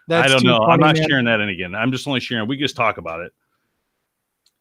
That's I don't know. Funny, I'm not man. sharing that in again. I'm just only sharing. We can just talk about it.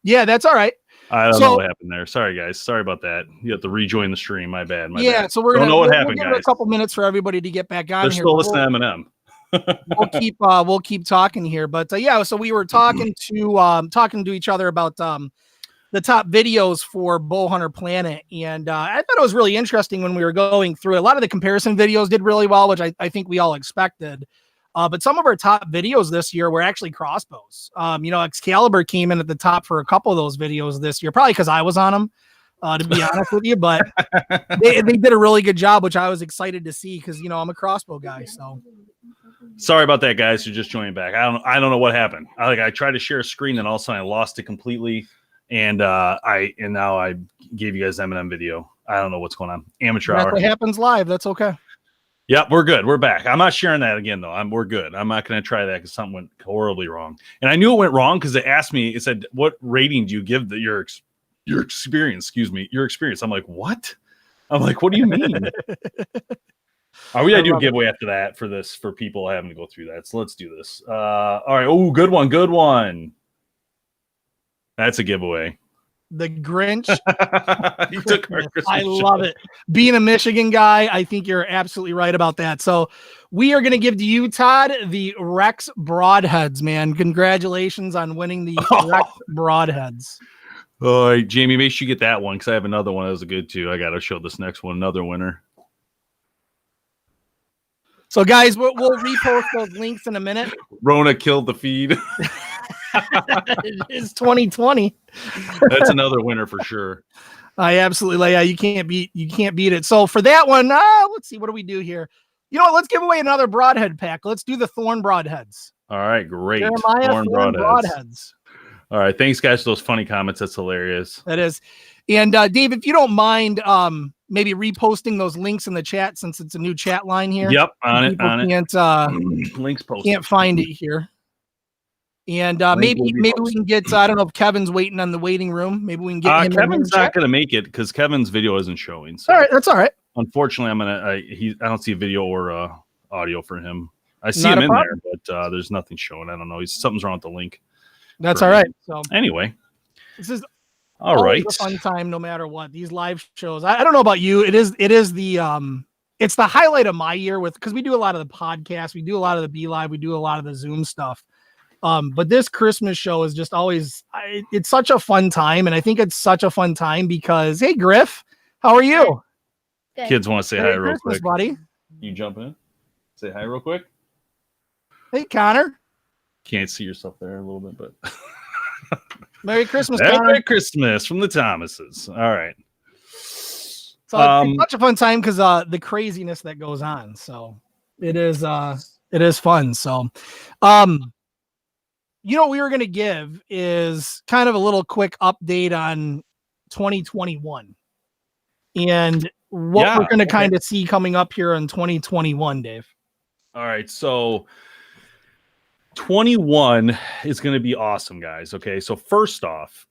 Yeah, that's all right. I don't know what happened there. Sorry, guys. Sorry about that. You have to rejoin the stream. My bad. My bad. So we're don't gonna know what we'll happened, give guys. it a couple minutes for everybody to get back on. They're here. still listening to Eminem. We'll keep talking here, but so we were talking to each other about the top videos for Bowhunter Planet, and I thought it was really interesting when we were going through it. A lot of the comparison videos did really well, which I think we all expected. But some of our top videos this year were actually crossbows. Excalibur came in at the top for a couple of those videos this year, probably because I was on them, to be honest with you. But they did a really good job, which I was excited to see because I'm a crossbow guy. So sorry about that, guys who just joined back. I don't know what happened. I tried to share a screen, and all of a sudden I lost it completely. And now I gave you guys Eminem video. I don't know what's going on. Amateur hour. What happens live. That's okay. Yep, we're good. We're back. I'm not sharing that again, though. We're good. I'm not going to try that because something went horribly wrong. And I knew it went wrong because it asked me. It said, "What rating do you give your experience?" Excuse me, your experience. I'm like, what? I'm like, what do you mean? Are we gonna do a giveaway after that for people having to go through that? So let's do this. All right. Oh, good one. Good one. That's a giveaway. The Grinch. He took our Christmas I love it. Being a Michigan guy, I think you're absolutely right about that. So we are going to give to you, Todd, the Rex Broadheads, man. Congratulations on winning the Rex Broadheads. All right, Jamie, make sure you get that one because I have another one that was good too. I got to show this next one, another winner. So, guys, we'll repost those links in a minute. Rona killed the feed. It is 2020. That's another winner for sure. I absolutely you can't beat it. So for that one, let's see, what do we do here? You know what? Let's give away another broadhead pack. Let's do the Thorn Broadheads. All right, great. Jeremiah Thorn Broadheads. All right, thanks guys for those funny comments. That's hilarious. That is. And Dave, if you don't mind, maybe reposting those links in the chat since it's a new chat line here. Yep, on it. Links posted. Can't find it here. And maybe we can get. I don't know if Kevin's waiting on the waiting room. Maybe we can get him. Kevin's not going to make it because Kevin's video isn't showing. So. All right, that's all right. Unfortunately, I don't see a video or audio for him. I see him in there, but there's nothing showing. I don't know. Something's wrong with the link. That's all right. So anyway, this is all right. A fun time, no matter what. These live shows. I don't know about you. It is the it's the highlight of my year because we do a lot of the podcasts, we do a lot of the Be Live, we do a lot of the Zoom stuff. But this Christmas show is just always, it's such a fun time. And I think it's such a fun time because, hey, Griff, how are you? Good. Kids want to say hi real quick. Buddy. You jump in, say hi real quick. Hey, Connor. Can't see yourself there a little bit, but Merry Christmas, Merry Connor. Christmas from the Thomases. All right. So it's such a fun time because the craziness that goes on. So it is fun. So, what we were going to give is kind of a little quick update on 2021 and what we're going to kind of see coming up here in 2021, Dave. All right. So 21 is going to be awesome, guys. Okay. So first off,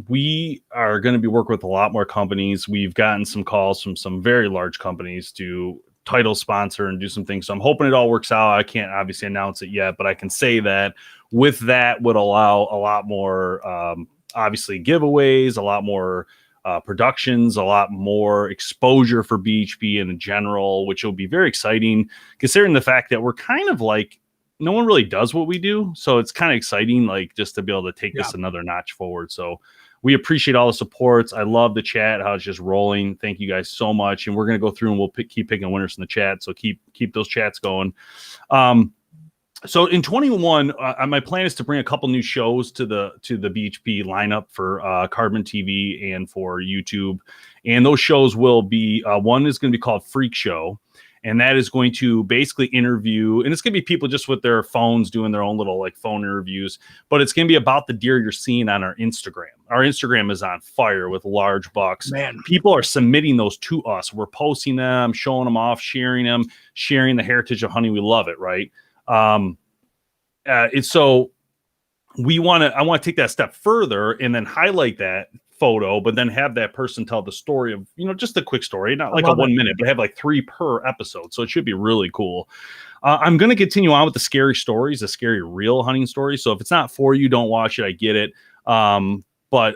we are going to be working with a lot more companies. We've gotten some calls from some very large companies to title sponsor and do some things. So I'm hoping it all works out. I can't obviously announce it yet, but I can say that with that would allow a lot more, obviously giveaways, a lot more productions, a lot more exposure for BHP in general, which will be very exciting considering the fact that we're kind of like, no one really does what we do. So it's kind of exciting, like just to be able to take this another notch forward. So we appreciate all the supports. I love the chat, how it's just rolling. Thank you guys so much. And we're going to go through and we'll keep picking winners in the chat. So keep those chats going. So in 21, my plan is to bring a couple new shows to the BHP lineup for Carbon TV and for YouTube. And those shows will be, one is going to be called Freak Show. And that is going to basically interview, and it's going to be people just with their phones doing their own little like phone interviews, but it's going to be about the deer you're seeing on our Instagram. Our Instagram is on fire with large bucks. Man, people are submitting those to us. We're posting them, showing them off, sharing them, sharing the heritage of hunting. We love it, right? It's so I want to take that step further and then highlight that photo, but then have that person tell the story of, just a quick story, not like a 1 minute, but have like 3 per episode. So it should be really cool. I'm going to continue on with the scary stories, the scary real hunting stories. So if it's not for you, don't watch it. I get it. But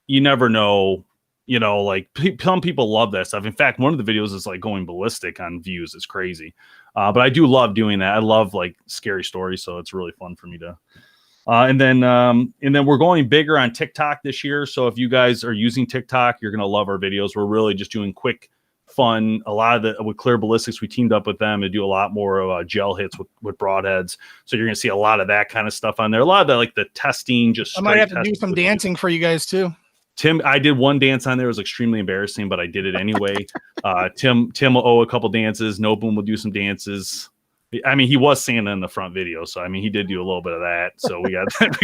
you never know, like some people love that stuff. In fact, one of the videos is like going ballistic on views. It's crazy. But I do love doing that. I love like scary stories. So it's really fun for me to, and then we're going bigger on TikTok this year. So if you guys are using TikTok, you're going to love our videos. We're really just doing quick, fun. A lot of with Clear Ballistics, we teamed up with them to do a lot more of gel hits with broadheads. So you're going to see a lot of that kind of stuff on there. A lot of the like the testing, just I might have to do some dancing for you guys too. Tim, I did one dance on there. It was extremely embarrassing, but I did it anyway. Tim will owe a couple dances. No Boom will do some dances. I mean, he was Santa in the front video, so I mean, he did do a little bit of that. So we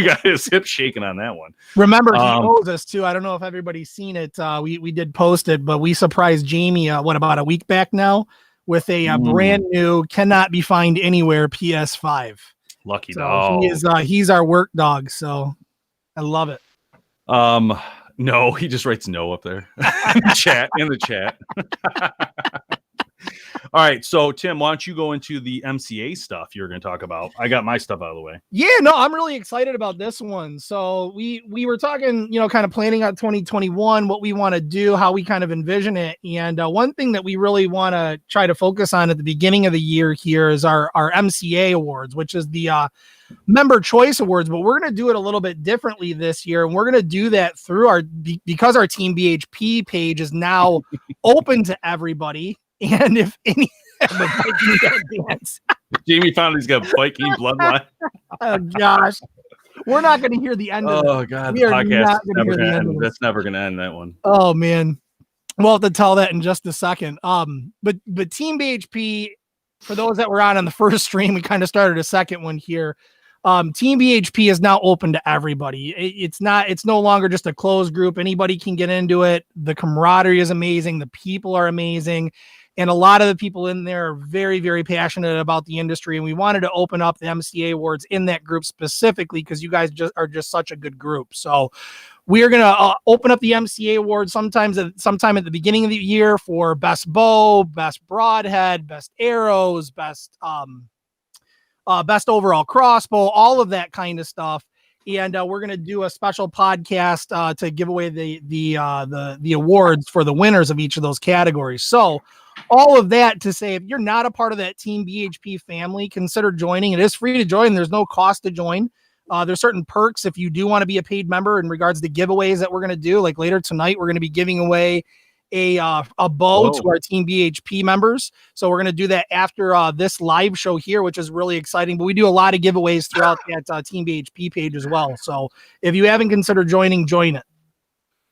got his hip shaking on that one. Remember, he owes us too. I don't know if everybody's seen it. We did post it, but we surprised Jamie. About a week back now with a brand new, cannot be found anywhere PS5. Lucky so dog. He's our work dog. So I love it. No, he just writes no up there in the chat. All right, so Tim, why don't you go into the MCA stuff you're going to talk about? I got my stuff out of the way. Yeah, no, I'm really excited about this one. So we were talking, kind of planning out 2021, what we want to do, how we kind of envision it. And one thing that we really want to try to focus on at the beginning of the year here is our MCA awards, which is the Member Choice Awards. But we're going to do it a little bit differently this year. And we're going to do that through because our Team BHP page is now open to everybody. And if any dance. Jamie found he's got Viking bloodline. Oh gosh, we're not going to hear the end of it. Oh god, the podcast is never going to end. That's never going to end, that one. Oh man, we'll have to tell that in just a second. But Team BHP, for those that were on the first stream, we kind of started a second one here. Team BHP is now open to everybody. It's no longer just a closed group. Anybody can get into it. The camaraderie is amazing. The people are amazing. And a lot of the people in there are very, very passionate about the industry. And we wanted to open up the MCA awards in that group specifically because you guys are just such a good group. So we're going to open up the MCA awards sometime at the beginning of the year for best bow, best broadhead, best arrows, best overall crossbow, all of that kind of stuff. And we're going to do a special podcast to give away the awards for the winners of each of those categories. So all of that to say, if you're not a part of that Team BHP family, consider joining. It is free to join. There's no cost to join. There's certain perks if you do want to be a paid member in regards to giveaways that we're going to do. Like later tonight, we're going to be giving away a bow to our Team BHP members. So we're going to do that after this live show here, which is really exciting. But we do a lot of giveaways throughout that Team BHP page as well. So if you haven't considered joining, join it.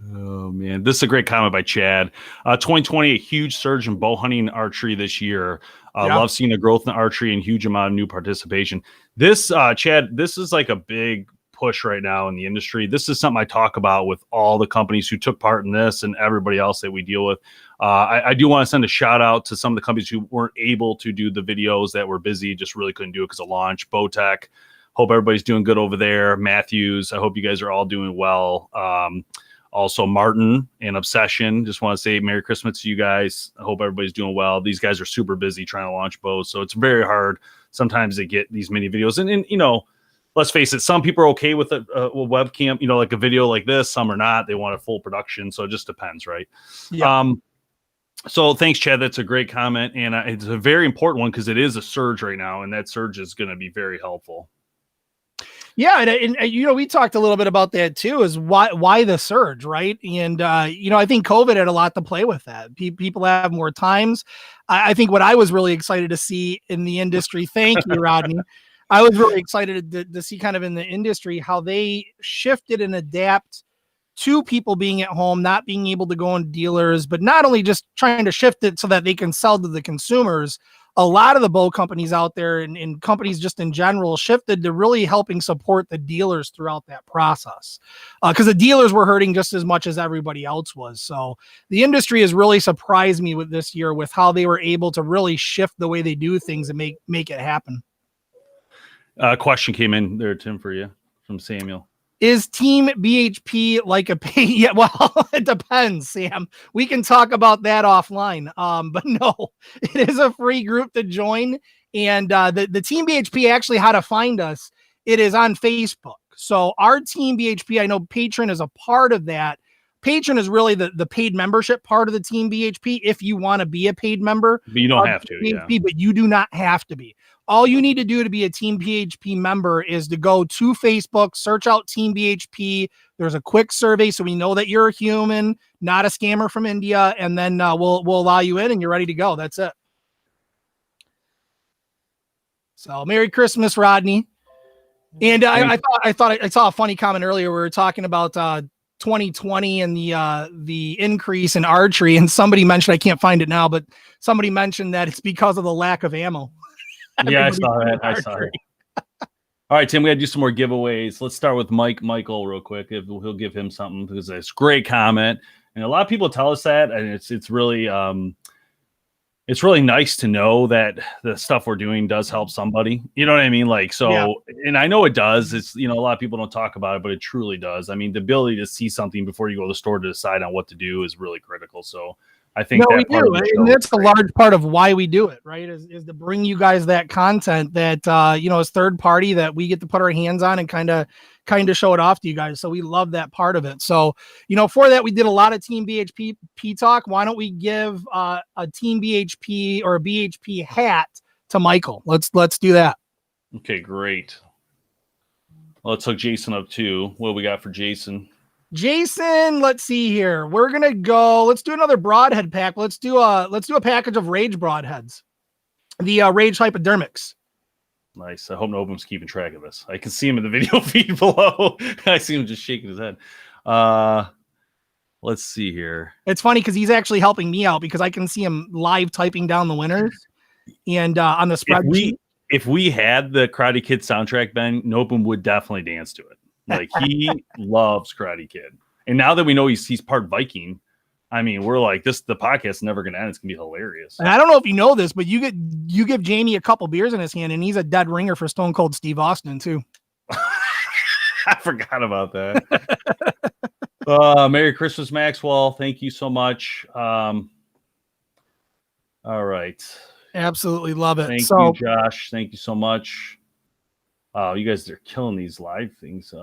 Oh man, this is a great comment by Chad. 2020, a huge surge in bow hunting and archery this year. Love seeing the growth in archery and huge amount of new participation. This, Chad, this is like a big push right now in the industry. This is something I talk about with all the companies who took part in this and everybody else that we deal with. I do want to send a shout out to some of the companies who weren't able to do the videos, that were busy, just really couldn't do it because of launch. Bowtech, hope everybody's doing good over there. Matthews, I hope you guys are all doing well. Also, Martin and Obsession, just want to say Merry Christmas to you guys. I hope everybody's doing well. These guys are super busy trying to launch bows, so it's very hard sometimes to get these mini videos. And let's face it, some people are okay with a webcam, like a video like this. Some are not. They want a full production, so it just depends, right? Yeah. So thanks, Chad. That's a great comment, and it's a very important one because it is a surge right now, and that surge is going to be very helpful. Yeah, and we talked a little bit about that too. Is why the surge, right? And I think COVID had a lot to play with that. People have more times. I think what I was really excited to see in the industry. Thank you, Rodney. I was really excited to see kind of in the industry how they shifted and adapt to people being at home, not being able to go on dealers, but not only just trying to shift it so that they can sell to the consumers. A lot of the bow companies out there and companies just in general shifted to really helping support the dealers throughout that process. Because the dealers were hurting just as much as everybody else was. So the industry has really surprised me with this year with how they were able to really shift the way they do things and make it happen. Question came in there, Tim, for you from Samuel. Is Team BHP like a pay? Yeah, well, it depends, Sam. We can talk about that offline. But no, it is a free group to join. And the Team BHP, actually, how to find us, it is on Facebook. So our Team BHP, I know Patron is a part of that. Patron is really the paid membership part of the Team BHP if you want to be a paid member. But you don't have to, BHP, but you do not have to be. All you need to do to be a Team BHP member is to go to Facebook, search out Team BHP. There's a quick survey so we know that you're a human, not a scammer from India, and then we'll allow you in and you're ready to go. That's it. So Merry Christmas, Rodney. And I thought I saw a funny comment earlier. We were talking about 2020 and the increase in archery, and somebody mentioned, I can't find it now, but somebody mentioned that it's because of the lack of ammo. Yeah, I saw that. All right, Tim, we got to do some more giveaways. Let's start with Michael real quick. He'll give him something because it's a great comment. And a lot of people tell us that, and it's really nice to know that the stuff we're doing does help somebody. You know what I mean? Like, so, yeah. And I know it does. It's, a lot of people don't talk about it, but it truly does. I mean, the ability to see something before you go to the store to decide on what to do is really critical. So I think we do. And that's a large part of why we do it, right? Is to bring you guys that content that, is third party that we get to put our hands on and kind of show it off to you guys. So we love that part of it. So, for that, we did a lot of Team BHP talk. Why don't we give a Team BHP or a BHP hat to Michael? Let's do that. Okay, great. Well, let's hook Jason up too. What do we got for Jason? Jason, let's see here. We're gonna go. Let's do another broadhead pack. Let's do a package of Rage broadheads. The Rage hypodermics. Nice. I hope Nobum's keeping track of this. I can see him in the video feed below. I see him just shaking his head. Let's see here. It's funny because he's actually helping me out because I can see him live typing down the winners and on the spreadsheet. If we had the Karate Kid soundtrack, Ben, Nobum would definitely dance to it. Like, he loves Karate Kid. And now that we know he's part Viking, I mean, we're like, the podcast is never going to end. It's going to be hilarious. And I don't know if you know this, but you give Jamie a couple beers in his hand, and he's a dead ringer for Stone Cold Steve Austin, too. I forgot about that. Merry Christmas, Maxwell. Thank you so much. All right. Absolutely love it. Thank you, Josh. Thank you so much. You guys are killing these live things.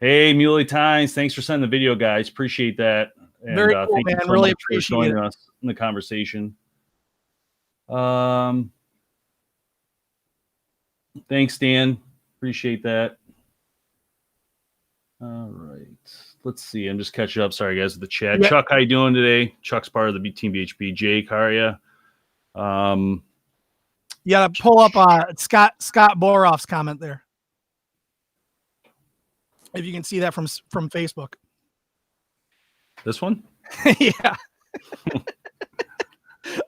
Hey, Muley Tynes, thanks for sending the video, guys. Appreciate that. And, very cool, man. So really appreciate joining us in the conversation. Thanks, Dan. Appreciate that. All right. Let's see. I'm just catching up. Sorry, guys, with the chat. Yeah. Chuck, how you doing today? Chuck's part of the Team BHP. Jake, how are you? Yeah, pull up Scott Boroff's comment there. If you can see that from Facebook. This one? Yeah.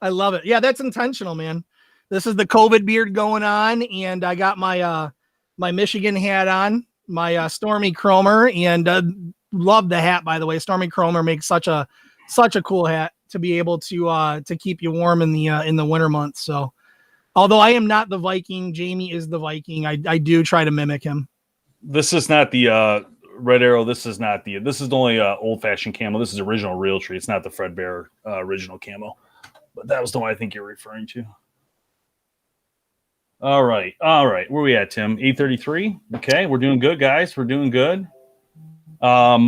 I love it. Yeah, that's intentional, man. This is the COVID beard going on, and I got my my Michigan hat on, my Stormy Cromer, and love the hat, by the way. Stormy Cromer makes such a cool hat to be able to keep you warm in the winter months. So, although I am not the Viking, Jamie is the Viking. I do try to mimic him. This is not the Red Arrow. This is the only old-fashioned camo. This is original Realtree. It's not the Fred Bear original camo. But that was the one I think you're referring to. All right. Where are we at, Tim? 8:33. Okay, we're doing good, guys. We're doing good. All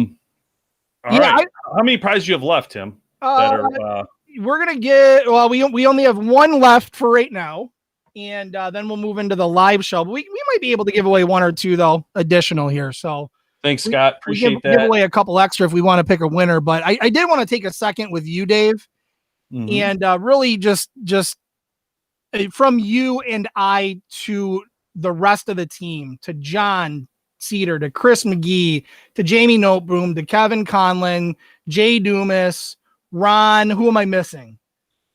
right. How many prizes do you have left, Tim? We're gonna get. Well, we only have one left for right now, and then we'll move into the live show. But we might be able to give away one or two though additional here. So thanks, Scott. Appreciate that. Give away a couple extra if we want to pick a winner. But I did want to take a second with you, Dave, and really just from you and I to the rest of the team, to John Cedar, to Chris McGee, to Jamie Noteboom, to Kevin Conlon, Jay Dumas, Ron. Who am I missing?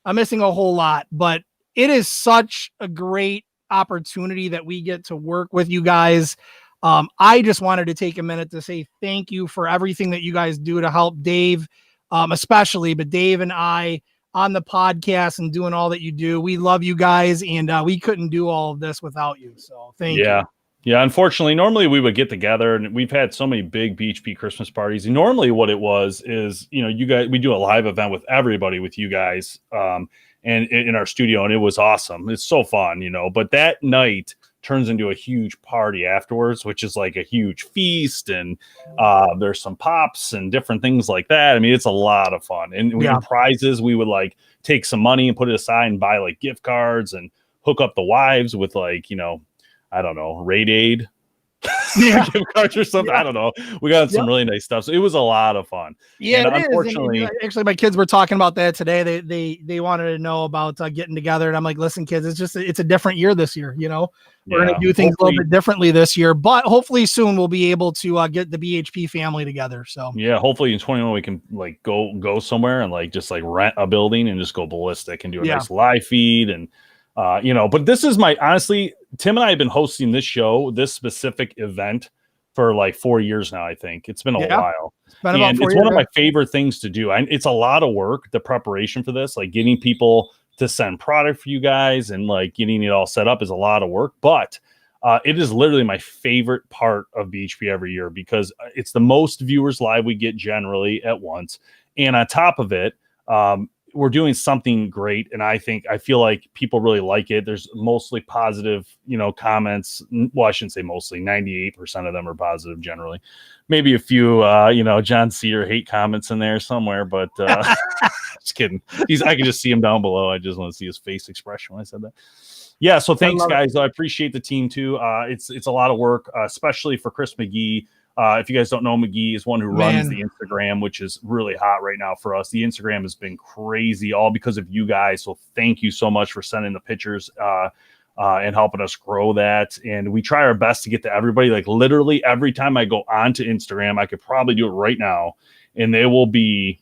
I'm missing a whole lot, but it is such a great opportunity that we get to work with you guys. I just wanted to take a minute to say thank you for everything that you guys do to help Dave, especially, but Dave and I on the podcast and doing all that you do. We love you guys, and we couldn't do all of this without you. So thank you. Yeah, unfortunately, normally we would get together, and we've had so many big BHP Christmas parties. And normally, what it was is, you guys, we do a live event with everybody, with you guys, and in our studio, and it was awesome. It's so fun, But that night turns into a huge party afterwards, which is like a huge feast, and there's some pops and different things like that. I mean, it's a lot of fun, and we have prizes. We would like take some money and put it aside and buy like gift cards and hook up the wives with like I don't know, Raid Aid gift cards or something. I don't know. We got some really nice stuff. So it was a lot of fun. Yeah, and unfortunately, actually, my kids were talking about that today. They wanted to know about getting together, and I'm like, listen, kids, it's a different year this year. We're gonna do things a little bit differently this year, but hopefully soon we'll be able to get the BHP family together. So yeah, hopefully in 21 we can like go somewhere and like just like rent a building and just go ballistic and do a nice live feed and. But this is honestly, Tim and I have been hosting this show, this specific event for like 4 years now. I think it's been a while. It's one of my favorite things to do. It's a lot of work, the preparation for this, like getting people to send product for you guys and like getting it all set up is a lot of work, but it is literally my favorite part of BHP every year because it's the most viewers live we get generally at once. And on top of it, we're doing something great, and I feel like people really like it. There's mostly positive, comments. Well, I shouldn't say mostly. 98% of them are positive generally. Maybe a few, John Cedar hate comments in there somewhere, but just kidding. I can just see him down below. I just want to see his face expression when I said that. Yeah, so thanks, guys. I appreciate the team too. It's a lot of work, especially for Chris McGee. If you guys don't know, McGee is one who runs the Instagram, which is really hot right now for us. The Instagram has been crazy, all because of you guys. So thank you so much for sending the pictures and helping us grow that. And we try our best to get to everybody. Like literally every time I go onto Instagram, I could probably do it right now, and we'll be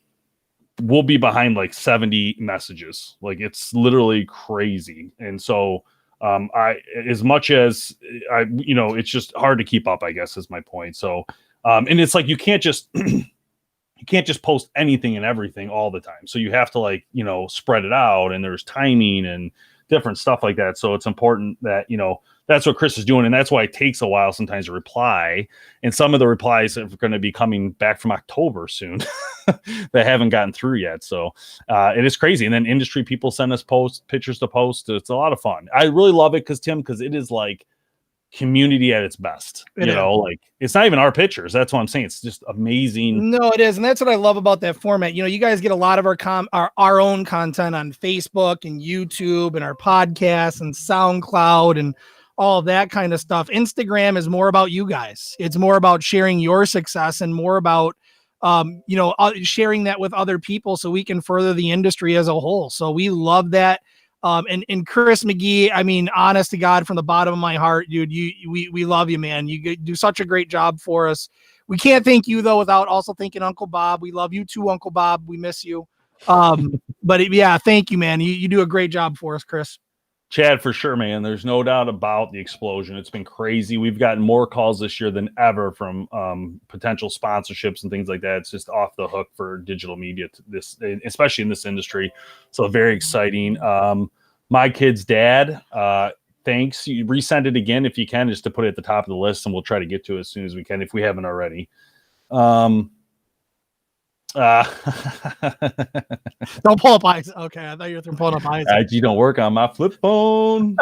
behind like 70 messages. Like it's literally crazy. And so as much as it's just hard to keep up, I guess is my point. So, and it's like, you can't just post anything and everything all the time. So you have to like, spread it out, and there's timing and different stuff like that. So it's important that, that's what Chris is doing. And that's why it takes a while sometimes to reply. And some of the replies are going to be coming back from October soon that haven't gotten through yet. So it is crazy. And then industry people send us pictures to post. It's a lot of fun. I really love it because it is like community at its best. Like it's not even our pictures. That's what I'm saying. It's just amazing. No, it is. And that's what I love about that format. You guys get a lot of our own content on Facebook and YouTube and our podcasts and SoundCloud and all of that kind of stuff. Instagram is more about you guys. It's more about sharing your success and more about, sharing that with other people so we can further the industry as a whole. So we love that. And Chris McGee, I mean, honest to God, from the bottom of my heart, dude, we love you, man. You do such a great job for us. We can't thank you though, without also thanking Uncle Bob. We love you too, Uncle Bob. We miss you. But thank you, man. You do a great job for us, Chris. Chad, for sure, man. There's no doubt about the explosion. It's been crazy. We've gotten more calls this year than ever from potential sponsorships and things like that. It's just off the hook for digital media, especially in this industry. So very exciting. My kid's dad, thanks. You resend it again if you can, just to put it at the top of the list, and we'll try to get to it as soon as we can if we haven't already. Don't pull up eyes. Okay, I thought you were pulling up eyes. You don't work on my flip phone.